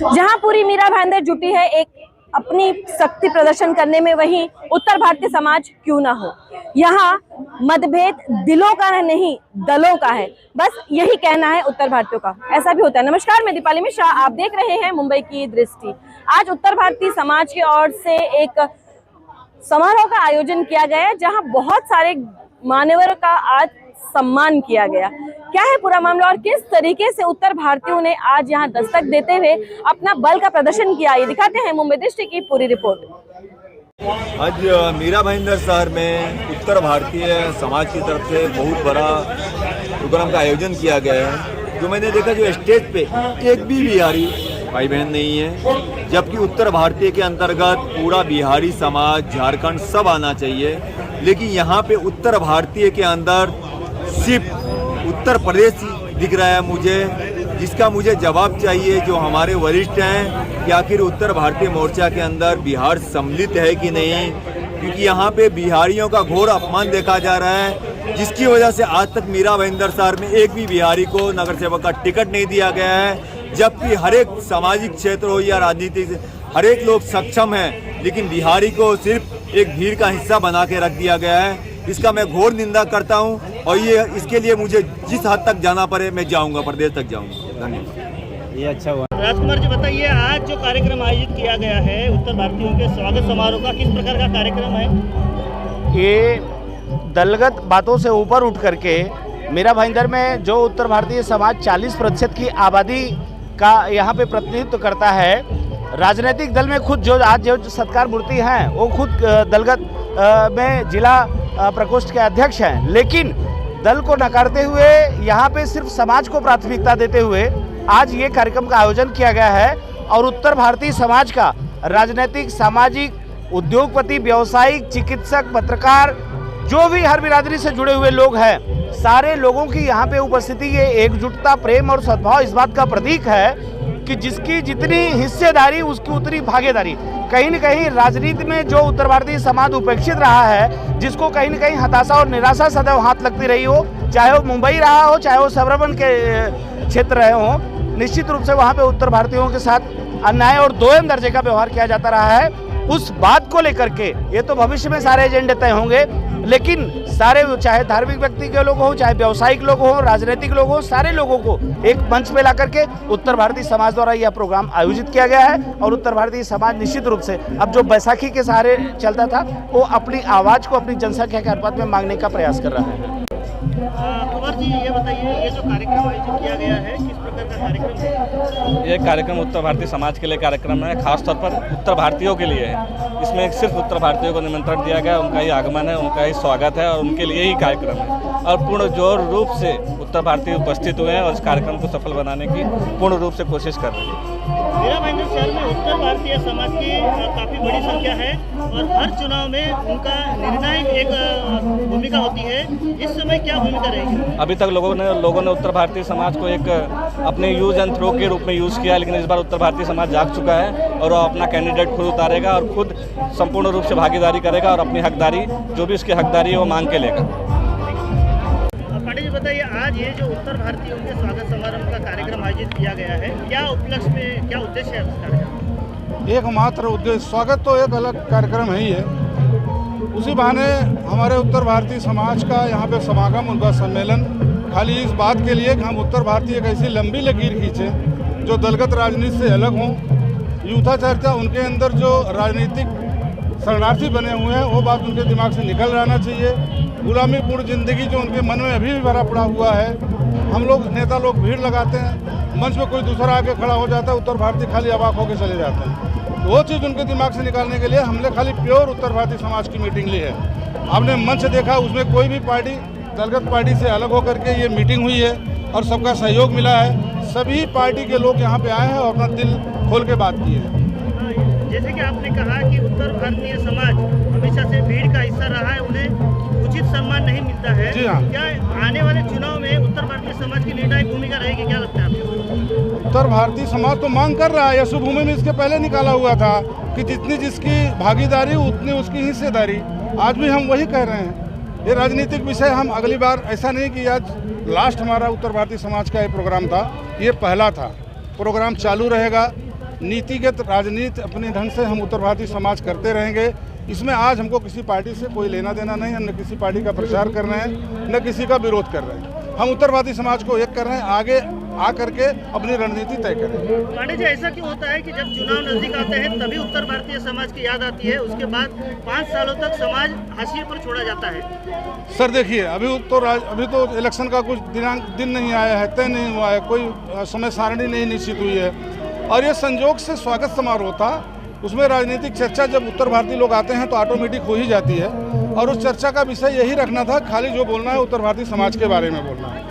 जहां पूरी मीरा भाईंदर जुटी है एक अपनी शक्ति प्रदर्शन करने में, वहीं उत्तर भारतीय समाज क्यों ना हो। यहाँ मतभेद दिलों का नहीं दलों का है, बस यही कहना है उत्तर भारतीयों का। ऐसा भी होता है। नमस्कार, मैं दीपाली मिश्रा, आप देख रहे हैं मुंबई की दृष्टि। आज उत्तर भारतीय समाज की ओर से एक समारोह का आयोजन किया गया है, जहां बहुत सारे मान्यवरों का आज सम्मान किया गया। क्या है पूरा मामला और किस तरीके से उत्तर भारतीयों ने आज यहां दस्तक देते हुए अपना बल का प्रदर्शन किया, ये दिखाते हैं मुंबई दृष्टि की पूरी रिपोर्ट। आज मीरा भाईंदर शहर में उत्तर भारतीय समाज की तरफ से बहुत बड़ा प्रोग्राम का आयोजन किया गया है। जो मैंने देखा, जो स्टेज पे एक भी बिहारी भाई बहन नहीं है, जबकि उत्तर भारतीय के अंतर्गत पूरा बिहारी समाज, झारखंड सब आना चाहिए। लेकिन यहाँ पे उत्तर भारतीय के अंदर सिर्फ उत्तर प्रदेश दिख रहा है मुझे, जिसका मुझे जवाब चाहिए जो हमारे वरिष्ठ हैं कि आखिर उत्तर भारतीय मोर्चा के अंदर बिहार सम्मिलित है कि नहीं, क्योंकि यहाँ पे बिहारियों का घोर अपमान देखा जा रहा है, जिसकी वजह से आज तक मीरा भाईंदर शहर में एक भी बिहारी को नगर सेवक का टिकट नहीं दिया गया है। जबकि हर एक सामाजिक क्षेत्र हो या राजनीति से हर एक लोग सक्षम हैं, लेकिन बिहारी को सिर्फ एक भीड़ का हिस्सा बना के रख दिया गया है। इसका मैं घोर निंदा करता हूं और ये इसके लिए मुझे जिस हद तक जाना पड़े मैं जाऊंगा, प्रदेश तक जाऊंगा। धन्यवाद। ये अच्छा हुआ। राजकुमार जी, बताइए, आज जो कार्यक्रम आयोजित किया गया है उत्तर भारतीयों के स्वागत समारोह का, किस प्रकार का कार्यक्रम है? ये दलगत बातों से ऊपर उठ करके मीरा भाईंदर में जो उत्तर भारतीय समाज 40% की आबादी का यहाँ पे प्रतिनिधित्व करता है, राजनीतिक दल में खुद जो आज जो सत्कार मूर्ति हैं वो खुद दलगत में जिला प्रकोष्ठ के अध्यक्ष हैं, लेकिन दल को नकारते हुए यहाँ पे सिर्फ समाज को प्राथमिकता देते हुए आज ये कार्यक्रम का आयोजन किया गया है। और उत्तर भारतीय समाज का राजनीतिक, सामाजिक, उद्योगपति, व्यावसायिक, चिकित्सक, पत्रकार, जो भी हर बिरादरी से जुड़े हुए लोग हैं, सारे लोगों की यहाँ पे उपस्थिति, ये एकजुटता, प्रेम और सद्भाव इस बात का प्रतीक है कि जिसकी जितनी हिस्सेदारी उसकी उतनी भागीदारी। कहीं न कहीं राजनीति में जो उत्तर भारतीय समाज उपेक्षित रहा है, जिसको कहीं न कहीं हताशा और निराशा सदैव हाथ लगती रही हो, चाहे वो मुंबई रहा हो, चाहे वो सबरबन के क्षेत्र रहे हो, निश्चित रूप से वहाँ पे उत्तर भारतीयों के साथ अन्याय और दोयम दर्जे का व्यवहार किया जाता रहा है। उस बात को लेकर के ये तो भविष्य में सारे एजेंडे तय होंगे, लेकिन सारे, चाहे धार्मिक व्यक्ति के लोग हों, चाहे व्यावसायिक लोग हों, राजनीतिक लोग हों, सारे लोगों को एक मंच पे ला करके उत्तर भारतीय समाज द्वारा यह प्रोग्राम आयोजित किया गया है। और उत्तर भारतीय समाज निश्चित रूप से अब जो बैसाखी के सहारे चलता था, वो अपनी आवाज़ को अपनी जनसंख्या के अनुपात में मांगने का प्रयास कर रहा है। कुमार जी, ये बताइए, ये जो कार्यक्रम आयोजित किया गया है किस प्रकार का कार्यक्रम है? ये कार्यक्रम उत्तर भारतीय समाज के लिए कार्यक्रम है, खासतौर पर उत्तर भारतीयों के लिए है। इसमें सिर्फ उत्तर भारतीयों को निमंत्रण दिया गया, उनका ही आगमन है, उनका ही स्वागत है और उनके लिए ही कार्यक्रम है। और पूर्ण जोर रूप से उत्तर भारतीय उपस्थित हुए हैं और इस कार्यक्रम को सफल बनाने की पूर्ण रूप से कोशिश कर रहे हैं। मीरा भाईंदर शहर में उत्तर भारतीय समाज की काफ़ी बड़ी संख्या है और हर चुनाव में उनका निर्णायक एक भूमिका होती है। इस समय क्या भूमिका रहेगी? अभी तक लोगों ने उत्तर भारतीय समाज को एक अपने यूज एंड थ्रो के रूप में यूज़ किया, लेकिन इस बार उत्तर भारतीय समाज जाग चुका है और वो अपना कैंडिडेट खुद उतारेगा और खुद संपूर्ण रूप से भागीदारी करेगा और अपनी हकदारी, जो भी उसकी हकदारी है, वो मांग के लेगा। पाटिल जी, बताइए, आज ये जो उत्तर भारतीयों के स्वागत समारोह का कार्यक्रम आयोजित किया गया है, क्या उपलक्ष्य में, क्या उद्देश्य है उस कार्यक्रम? एकमात्र उद्देश्य, स्वागत तो एक अलग कार्यक्रम है ही है, उसी बहाने हमारे उत्तर भारतीय समाज का यहाँ पे समागम, उनका सम्मेलन, खाली इस बात के लिए कि हम उत्तर भारतीय एक ऐसी लंबी लकीर खींचें जो दलगत राजनीति से अलग हों। यूथा चर्चा, उनके अंदर जो राजनीतिक शरणार्थी बने हुए हैं, वो बात उनके दिमाग से निकल रहना चाहिए। गुलामीपूर्ण जिंदगी जो उनके मन में अभी भी भरा पड़ा हुआ है, हम लोग नेता लोग भीड़ लगाते हैं, मंच में कोई दूसरा आके खड़ा हो जाता है, उत्तर भारतीय खाली अवाक होकर चले जाते हैं। तो वो चीज़ उनके दिमाग से निकालने के लिए हमने खाली प्योर उत्तर भारतीय समाज की मीटिंग ली है। हमने मंच देखा, उसमें कोई भी पार्टी दलगत पार्टी से अलग होकर के ये मीटिंग हुई है और सबका सहयोग मिला है। सभी पार्टी के लोग यहाँ पे आए हैं और अपना दिल खोल के बात की है। जैसे कि आपने कहा कि उत्तर भारतीय समाज हमेशा से भीड़ का हिस्सा रहा है, उन्हें उचित सम्मान नहीं मिलता है। जी हाँ। क्या आने वाले चुनाव में उत्तर भारतीय समाज की निर्णायक भूमिका रहेगी, क्या लगता है आपको? उत्तर भारतीय समाज तो मांग कर रहा है, यशोभूमि में इसके पहले निकाला हुआ था कि जितनी जिसकी भागीदारी उतनी उसकी हिस्सेदारी। आज भी हम वही कह रहे हैं। ये राजनीतिक विषय हम अगली बार, ऐसा नहीं कि आज लास्ट हमारा उत्तर भारतीय समाज का ये प्रोग्राम था, ये पहला था। प्रोग्राम चालू रहेगा, नीतिगत राजनीति अपने ढंग से हम उत्तर भारतीय समाज करते रहेंगे। इसमें आज हमको किसी पार्टी से कोई लेना देना नहीं है, न किसी पार्टी का प्रचार कर रहे हैं, न किसी का विरोध कर रहे हैं। हम उत्तर भारतीय समाज को एक कर रहे हैं, आगे आ करके अपनी रणनीति तय करें। पांडे जी, ऐसा क्यों होता है कि जब चुनाव नजदीक आते हैं तभी उत्तर भारतीय समाज की याद आती है, उसके बाद 5 सालों तक समाज हाशिए पर छोड़ा जाता है? सर देखिए, अभी तो इलेक्शन का कुछ दिन नहीं आया है, तय नहीं हुआ है, कोई समय सारणी नहीं निश्चित हुई है, और ये संयोग से स्वागत समारोह था। उसमें राजनीतिक चर्चा जब उत्तर भारतीय लोग आते हैं तो ऑटोमेटिक हो ही जाती है, और उस चर्चा का विषय यही रखना था, खाली जो बोलना है उत्तर भारतीय समाज के बारे में बोलना है।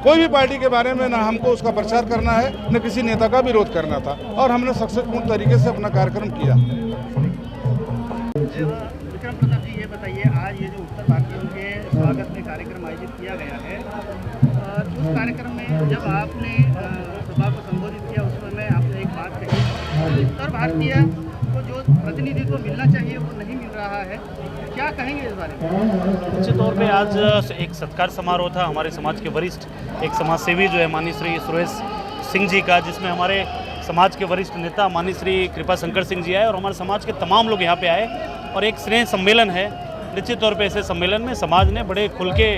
कोई भी पार्टी के बारे में ना हमको उसका प्रचार करना है, न किसी नेता का विरोध करना था, और हमने सक्सेसफुल तरीके से अपना कार्यक्रम किया। विक्रम प्रताप जी, ये बताइए, आज ये जो उत्तर भारतीयों के स्वागत में कार्यक्रम आयोजित किया गया है, उस कार्यक्रम में जब आपने सभा को संबोधित किया उस समय आपने एक बात कही, उत्तर भारतीय को जो प्रतिनिधित्व मिलना चाहिए वो नहीं मिल रहा है, क्या कहेंगे इस बारे में? निश्चित तौर पे आज एक सत्कार समारोह था हमारे समाज के वरिष्ठ एक समाज सेवी जो है माननीय श्री सुरेश सिंह जी का, जिसमें हमारे समाज के वरिष्ठ नेता माननीय श्री कृपा शंकर सिंह जी आए और हमारे समाज के तमाम लोग यहाँ पे आए, और एक स्नेह सम्मेलन है। निश्चित तौर पे ऐसे सम्मेलन में समाज ने बड़े खुल के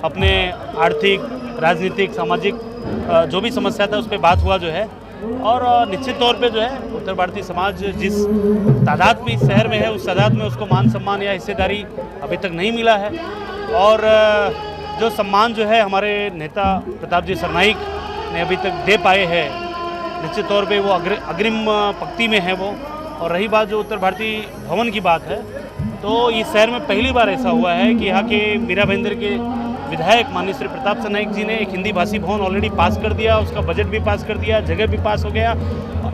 अपने आर्थिक, राजनीतिक, सामाजिक जो भी समस्या था उस पर बात हुआ जो है, और निश्चित तौर पे जो है उत्तर भारतीय समाज जिस तादाद में इस शहर में है उस तादाद में उसको मान सम्मान या हिस्सेदारी अभी तक नहीं मिला है, और जो सम्मान जो है हमारे नेता प्रताप जी सरनाईक ने अभी तक दे पाए हैं, निश्चित तौर पे वो अग्रिम पंक्ति में है वो। और रही बात जो उत्तर भारतीय भवन की बात है, तो इस शहर में पहली बार ऐसा हुआ है कि यहाँ के मीरा भाईंदर के विधायक माननीय श्री प्रताप सरनाईक जी ने एक हिंदी भाषी भवन ऑलरेडी पास कर दिया, उसका बजट भी पास कर दिया, जगह भी पास हो गया,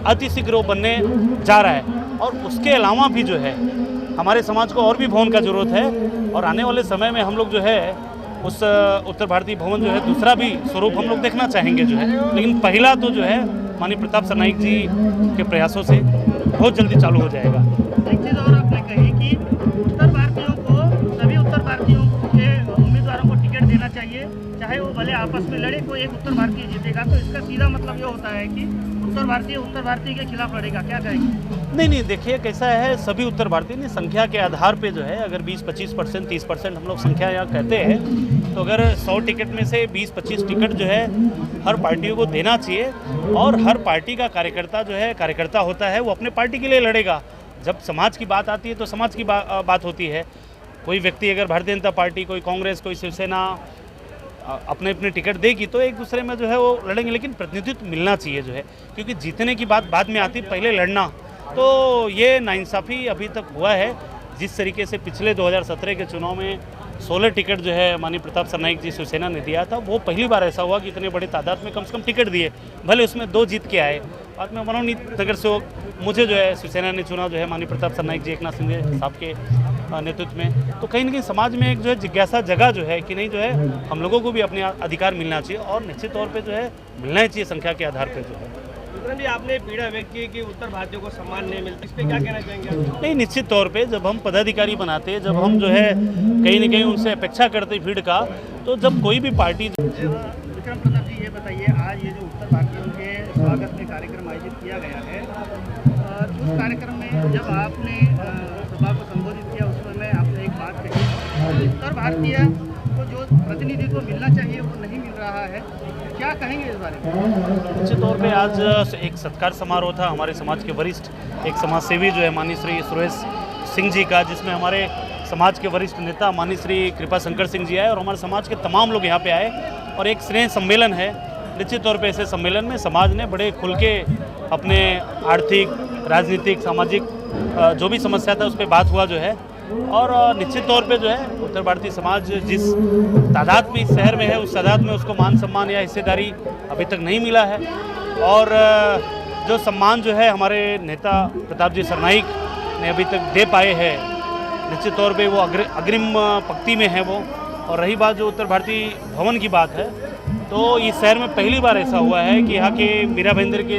अति शीघ्र वो बनने जा रहा है। और उसके अलावा भी जो है हमारे समाज को और भी भवन का जरूरत है, और आने वाले समय में हम लोग जो है उस उत्तर भारतीय भवन जो है दूसरा भी स्वरूप हम लोग देखना चाहेंगे जो है, लेकिन पहला तो जो है माननीय प्रताप सरनाईक जी के प्रयासों से बहुत जल्दी चालू हो जाएगा। एक चीज़ और आपने कही कि उत्तर भारतीयों को, सभी उत्तर भारतीयों के उम्मीदवारों को टिकट देना चाहिए, चाहे वो भले आपस में लड़े, कोई एक उत्तर भारतीय जीतेगा, तो इसका सीधा मतलब ये होता है कि उत्तर भारतीय के खिलाफ लड़ेगा, क्या कहेंगे? नहीं, देखिए कैसा है, सभी उत्तर भारतीय ने संख्या के आधार पे जो है, अगर 20-25%, 30% हम लोग संख्या यहाँ कहते हैं, तो अगर 100 टिकट में से 20-25 टिकट जो है हर पार्टियों को देना चाहिए, और हर पार्टी का कार्यकर्ता जो है कार्यकर्ता होता है, वो अपने पार्टी के लिए लड़ेगा। जब समाज की बात आती है तो समाज की बात होती है। कोई व्यक्ति अगर भारतीय जनता पार्टी, कोई कांग्रेस, कोई शिवसेना अपने अपने टिकट देगी तो एक दूसरे में जो है वो लड़ेंगे, लेकिन प्रतिनिधित्व मिलना चाहिए जो है, क्योंकि जीतने की बात बाद में आती, पहले लड़ना, तो ये नाइंसाफ़ी अभी तक हुआ है। जिस तरीके से पिछले 2017 के चुनाव में 16 टिकट जो है माननीय प्रताप सरनाईक जी शिवसेना ने दिया था, वो पहली बार ऐसा हुआ कि इतने बड़ी तादाद में कम से कम टिकट दिए, भले उसमें 2 जीत के आए। बाद में मनोनीत नगर से मुझे जो है शिवसेना ने चुना जो है माननीय प्रताप सरनाईक जी, एकनाथ शिंदे साहब के नेतृत्व में। तो कहीं ना कहीं समाज में एक जो है जिज्ञासा जगह जो है कि नहीं, जो है हम लोगों को भी अपने अधिकार मिलना चाहिए, और निश्चित तौर पे जो है मिलना ही चाहिए संख्या के आधार पर जो है। विक्रम जी, आपने पीड़ा व्यक्त की कि उत्तर भारतीयों को सम्मान नहीं मिलता, इस पर क्या कहना चाहेंगे? नहीं, निश्चित तौर पे जब हम पदाधिकारी बनाते हैं, जब हम जो है कहीं ना कहीं उनसे अपेक्षा करते भीड़ का, तो जब कोई भी पार्टी। विक्रम प्रताप जी, ये बताइए, आज ये जो उत्तर भारतीयों के स्वागत में कार्यक्रम आयोजित किया गया है, उस कार्यक्रम में जब आपने सभा को संबोधित किया उस समय आपने एक बात कही, उत्तर भारतीय को जो प्रतिनिधित्व मिलना चाहिए वो नहीं मिल रहा है, क्या कहेंगे इस बारे में? निश्चित तौर पे आज एक सत्कार समारोह था हमारे समाज के वरिष्ठ एक समाज सेवी जो है माननीय श्री सुरेश सिंह जी का, जिसमें हमारे समाज के वरिष्ठ नेता माननीय श्री कृपा शंकर सिंह जी आए और हमारे समाज के तमाम लोग यहाँ पे आए, और एक स्नेह सम्मेलन है। निश्चित तौर पे ऐसे सम्मेलन में समाज ने बड़े खुल के अपने आर्थिक, राजनीतिक, सामाजिक जो भी समस्या था उस पर बात हुआ जो है, और निश्चित तौर पे जो है उत्तर भारतीय समाज जिस तादाद में इस शहर में है उस तादाद में उसको मान सम्मान या हिस्सेदारी अभी तक नहीं मिला है, और जो सम्मान जो है हमारे नेता प्रताप जी सरनाईक ने अभी तक दे पाए हैं, निश्चित तौर पे वो अग्रिम पंक्ति में है वो। और रही बात जो उत्तर भारतीय भवन की बात है, तो इस शहर में पहली बार ऐसा हुआ है कि यहाँ के मीरा भाईंदर के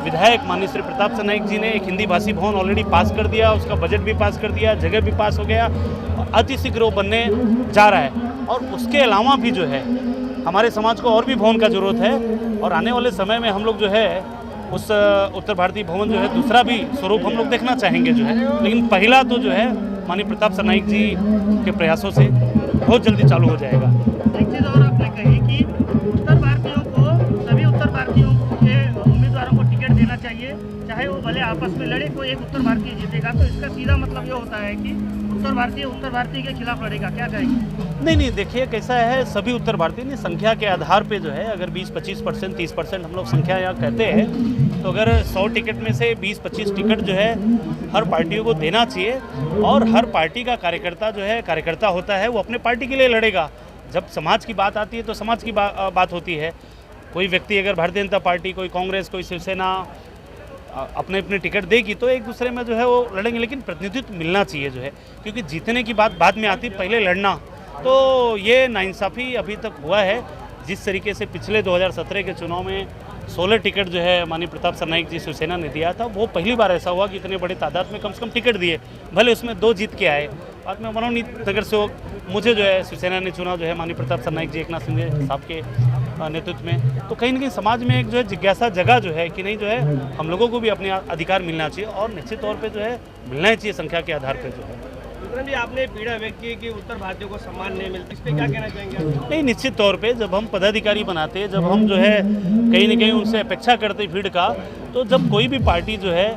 विधायक माननीय श्री प्रताप सरनाईक जी ने एक हिंदी भाषी भवन ऑलरेडी पास कर दिया, उसका बजट भी पास कर दिया, जगह भी पास हो गया, अति शीघ्र बनने जा रहा है। और उसके अलावा भी जो है हमारे समाज को और भी भवन का जरूरत है और आने वाले समय में हम लोग जो है उस उत्तर भारतीय भवन जो है दूसरा भी स्वरूप हम लोग देखना चाहेंगे जो है, लेकिन पहला तो जो है माननीय प्रताप सरनाईक जी के प्रयासों से बहुत जल्दी चालू हो जाएगा। एक चीज़ और आपने कही कि उत्तर भारतीयों को, सभी उत्तर भारतीयों के उम्मीदवारों को टिकट देना चाहिए, चाहे वो भले आपस में लड़े, कोई एक उत्तर भारतीय जीतेगा। तो इसका सीधा मतलब ये होता है कि उत्तर भारतीय के खिलाफ लड़ेगा, क्या कहेंगे? नहीं, देखिए कैसा है, सभी उत्तर भारतीय नहीं, संख्या के आधार पे जो है अगर 20-25%, 30% हम लोग संख्या यहाँ कहते हैं, तो अगर 100 टिकट में से 20-25 टिकट जो है हर पार्टियों को देना चाहिए। और हर पार्टी का कार्यकर्ता जो है कार्यकर्ता होता है, वो अपने पार्टी के लिए लड़ेगा। जब समाज की बात आती है तो समाज की बात होती है। कोई व्यक्ति अगर भारतीय जनता पार्टी, कोई कांग्रेस, कोई शिवसेना अपने अपने टिकट देगी तो एक दूसरे में जो है वो लड़ेंगे, लेकिन प्रतिनिधित्व मिलना चाहिए जो है, क्योंकि जीतने की बात बाद में आती, पहले लड़ना। तो ये नाइंसाफ़ी अभी तक हुआ है। जिस तरीके से पिछले 2017 के चुनाव में 16 टिकट जो है माननीय प्रताप सरनाईक जी शिवसेना ने दिया था, वो पहली बार ऐसा हुआ कि इतने बड़े तादाद में कम से कम टिकट दिए, भले उसमें 2 जीत के आए। बाद में मनोनीत नगर सेवक मुझे जो है शिवसेना ने चुना जो है माननीय प्रताप सरनाईक जी, एकनाथ शिंदे साहब के नेतृत्व में। तो कहीं ना कहीं समाज में एक जो है जिज्ञासा जगह जो है कि नहीं, जो है हम लोगों को भी अपने अधिकार मिलना चाहिए और निश्चित तौर पे जो है मिलना ही चाहिए संख्या के आधार पे जो है। विक्रम जी, आपने पीड़ा व्यक्त की कि उत्तर भारतीयों को सम्मान नहीं मिलता, इस पर क्या कहना चाहेंगे? नहीं, निश्चित तौर पे जब हम पदाधिकारी बनाते, जब हम जो है कहीं ना कहीं उनसे अपेक्षा करते भीड़ का, तो जब कोई भी पार्टी जो है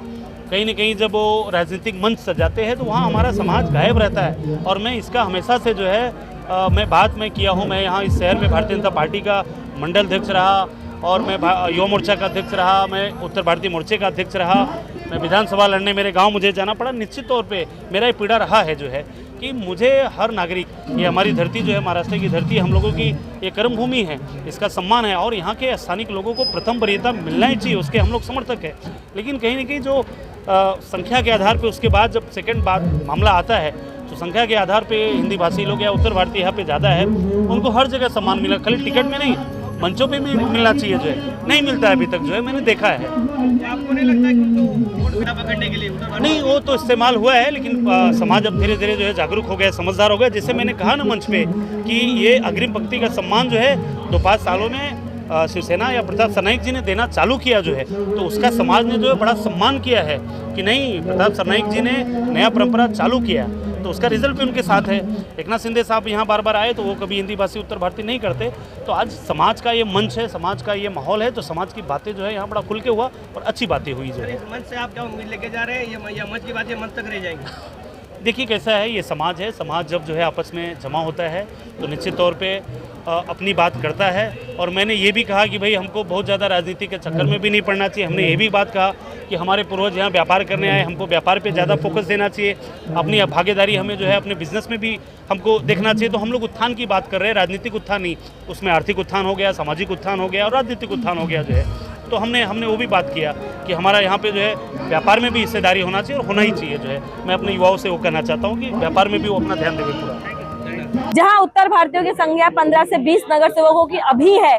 कहीं ना कहीं जब वो राजनीतिक मंच सजाते हैं तो वहाँ हमारा समाज गायब रहता है। और मैं इसका हमेशा से जो है मैं बात में किया हूँ। मैं यहाँ इस शहर में भारतीय जनता पार्टी का मंडल अध्यक्ष रहा और मैं युवा मोर्चा का अध्यक्ष रहा, मैं उत्तर भारतीय मोर्चे का अध्यक्ष रहा, मैं विधानसभा लड़ने मेरे गांव मुझे जाना पड़ा। निश्चित तौर पे मेरा ये पीड़ा रहा है जो है कि मुझे हर नागरिक, ये हमारी धरती जो है महाराष्ट्र की धरती, हम लोगों की ये कर्म भूमि है, इसका सम्मान है और यहाँ के स्थानिक लोगों को प्रथम वरीयता मिलना ही चाहिए, उसके हम लोग समर्थक हैं। लेकिन कहीं ना कहीं जो संख्या के आधार पर उसके बाद जब सेकेंड मामला आता है तो संख्या के आधार पे हिंदी भाषी लोग या उत्तर भारतीय यहाँ पे ज़्यादा है, उनको हर जगह सम्मान मिला, खाली टिकट में नहीं, मंचों पे भी मिलना चाहिए जो है, नहीं मिलता है अभी तक जो है, मैंने देखा है। आपको नहीं लगता है कि उनको वोट बिना पकड़ने के लिए नहीं, वो तो इस्तेमाल हुआ है, लेकिन समाज अब धीरे धीरे जो है जागरूक हो गया, समझदार हो गया। जैसे मैंने कहा ना मंच पे कि ये अग्रिम पंक्ति का सम्मान जो है 2-5 सालों में शिवसेना या प्रताप सरनाईक जी ने देना चालू किया जो है, तो उसका समाज ने जो है बड़ा सम्मान किया है कि नहीं, प्रताप सरनाईक जी ने नया परंपरा चालू किया, तो उसका रिजल्ट भी उनके साथ है। एकनाथ शिंदे साहब यहाँ बार बार आए तो वो कभी हिंदी भाषी उत्तर भारतीय नहीं करते। तो आज समाज का ये मंच है, समाज का ये माहौल है, तो समाज की बातें जो है यहाँ बड़ा खुल के हुआ और अच्छी बातें हुई जो है। इस मंच से आप क्या उम्मीद लेके जा रहे हैं, ये मंच की बातें मंच तक रह जाएंगी? देखिए कैसा है, ये समाज है, समाज जब जो है आपस में जमा होता है तो निश्चित तौर पे अपनी बात करता है। और मैंने ये भी कहा कि भाई हमको बहुत ज़्यादा राजनीति के चक्कर में भी नहीं पड़ना चाहिए। हमने ये भी बात कहा कि हमारे पूर्वज यहाँ व्यापार करने आए, हमको व्यापार पे ज़्यादा फोकस देना चाहिए, अपनी भागीदारी हमें जो है अपने बिजनेस में भी हमको देखना चाहिए। तो हम लोग उत्थान की बात कर रहे हैं, राजनीतिक उत्थान नहीं, उसमें आर्थिक उत्थान हो गया, सामाजिक उत्थान हो गया और राजनीतिक उत्थान हो गया जो है। तो हमने वो भी बात किया कि हमारा यहाँ पे जो है व्यापार में भी हिस्सेदारी होना चाहिए और होना ही चाहिए जो है। मैं अपने युवाओं से वो कहना चाहता हूँ कि व्यापार में भी वो अपना ध्यान देवे पूरा। जहां उत्तर भारतीयों की संख्या 15 से 20 नगर सेवकों की अभी है,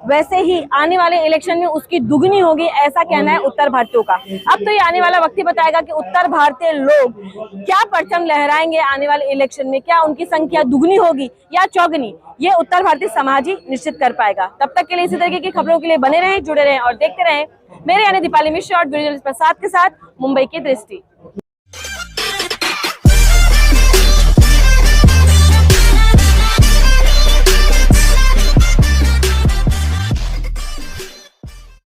वैसे ही आने वाले इलेक्शन में उसकी दुगनी होगी, ऐसा कहना है उत्तर भारतीयों का। अब तो ये आने वाला वक्त ही बताएगा कि उत्तर भारतीय लोग क्या परचम लहराएंगे आने वाले इलेक्शन में, क्या उनकी संख्या दुगनी होगी या चौगुनी, ये उत्तर भारतीय समाज ही निश्चित कर पाएगा। तब तक के लिए इसी तरीके की खबरों के लिए बने रहें, जुड़े रहें और देखते रहें मेरे यानी दीपाली मिश्रा और प्रसाद के साथ मुंबई की दृष्टि।